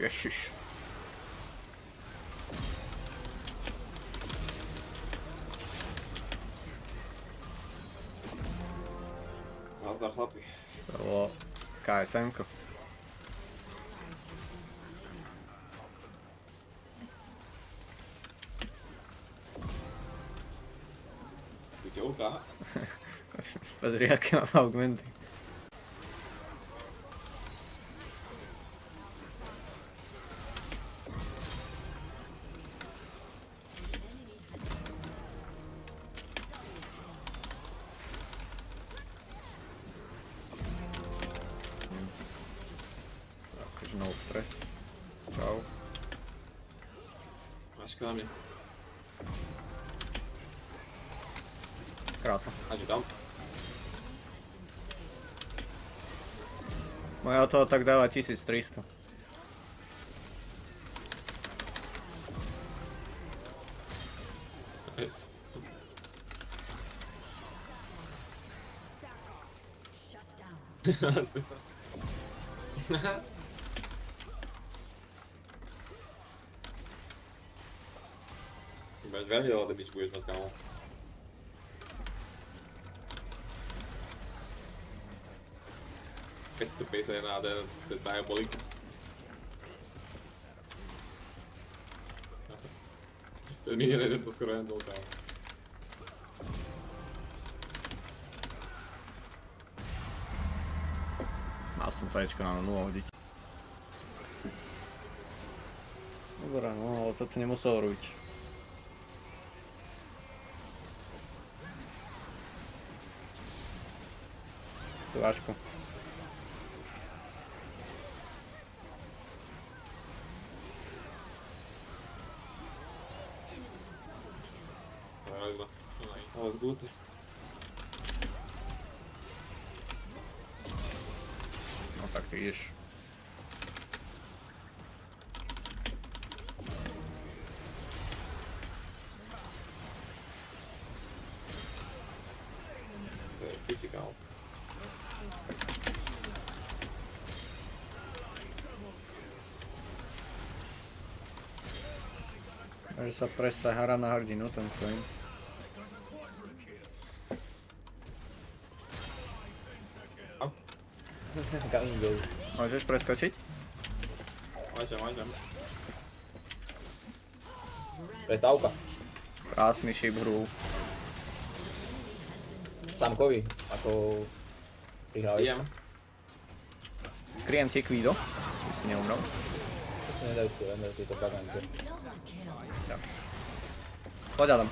Ježiš. Nazdar chlapi. To bolo KSM-ko. Vidíte ulta? Pozri, aké mám augmenty. Takže no stres. Čau. Máška na mne. Krása. Aďu tam. Moje auto tak dáva 1300. Yes. Veľmi veľa damage budeš mať, kámo. Keď si to 51 AD, to je diabolik. Ten minion jeden to skoro handle, kámo. Mal som to Ečko na 0 hodiť. Dobre, no ale toto nemusel robiť. To vážko. Alles gut. No tak ty ideš. To je fyzikál. Takže sa prestať hrať na hrdinu, ten svojím. Môžeš preskočiť? Máťam. Prestávka. Krásny šip hru. Samkovi, ako prihrali. Idem. Kryjem ti kvído, aby si neumrel. Nedajú si len tieto baganky. Poď Adam.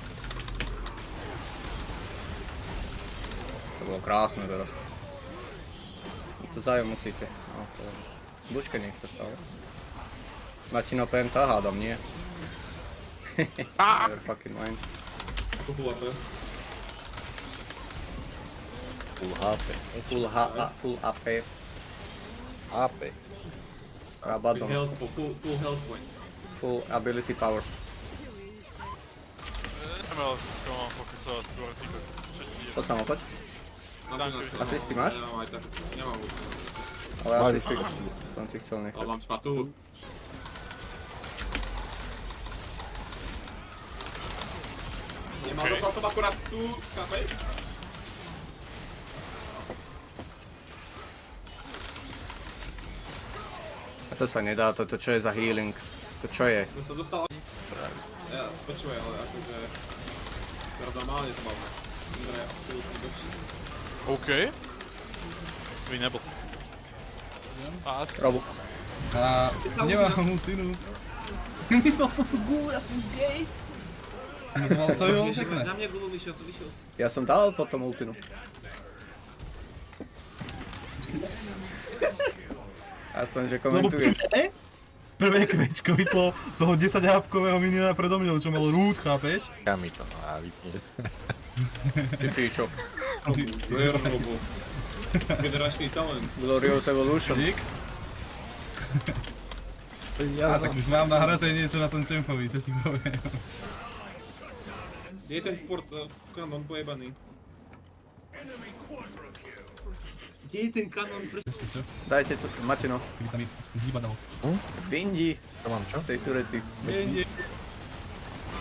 To bolo krásne teraz. To zájem musíte. No, to... Buška niekto stále. Martino penta, hádam, nie. Never fucking mind. Ako full AP. Full HP. Full AP. AP. Rabadon. Full health points. Full ability power. Nemalo som mám fokusovať skôr týko. Poď tam opäť. Asisty máš? Nemám vôbec. Ale asisty som ti chcel Ale nechať. mám spatu. Dostal som akurát tu, chápej? A to sa nedá, toto čo je za healing? To čo je? To sa dostal... Ja, počúvaj, ale akože... Teraz normálne to mám. Dobre, absolútne dočí. OK. By nebol. Pás. Robu. A nemám ultinu. Myslel som tu gul, ja som gay. To by bolo pekné. Na mňa gulu vyšiel, som vyšiel. Ja som dal potom ultinu. Aspoň, že komentuješ. Prvé kvečko vytlo toho 10-hápkového miniona predo mňou, čo mal root, chápeš? Ja mi to no a vypne. Ty píčo. To je robo. Generačný talent. Glorious Evolution. Dík. A tak už mám nahraté niečo na tom Cemfovi, čo ti poviem. Je ten port kanon pojebaný. Kde je ten kanon? Ešte čo? Dajte to, Matino. Keby sa mi aspoň hýba dalo. Vindi To mám čo? z tej turety. Nie.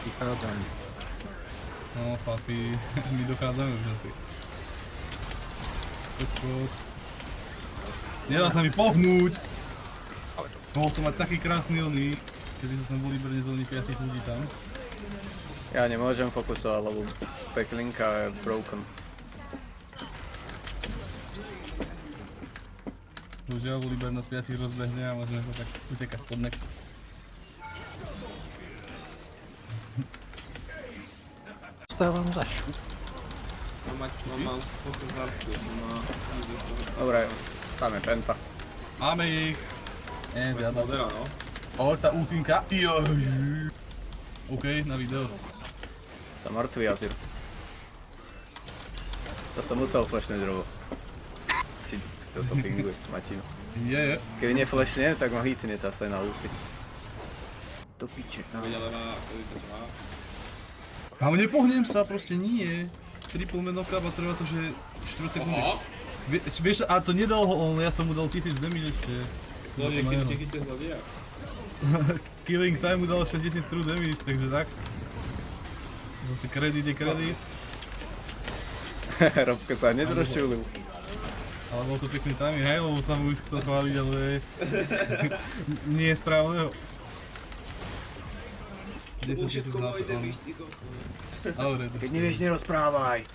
Vychádzam. No chlapi, my dochádzame už asi. Poď. Nedá sa mi pohnúť! Mohol som mať taký krásny oný, keby sa tam boli brne 5 ľudí tam. Ja nemôžem fokusovať, lebo peklinka je broken. Božiaľ, Volibear nás 5 rozbehne a môžeme sa tak utekať pod nek. Stávam za šu. On má spôsob zárku, on má... Dobre, tam je penta. Máme ich! Žiadna. Modera, no. O, tá ultinka. OK, na video. Som mŕtvý asi. To som musel flashnúť robo. Či kto to pinguje, Matino. Je. Keby neflashnem, tak ma hitne tá scéna ulti. Do piče. Vedela na... to má. Ale nepohnem sa, proste nie. Triple man knockup a trvá to, že 4 sekundy. Aha! Vieš, a to nedal ho on, ja som mu dal 1000 damage ešte. To je, keď ti chytil zlodia. Killing time mu dal 6000 true damage, takže tak. Zase kredit je kredit. Robko sa hneď rozčulil. Ale bol to pekný timing, hej, lebo sa mu už chcel chváliť, ale nie je správneho. 10 000 za to, áno. Dobre, Keď nevieš, nerozprávaj.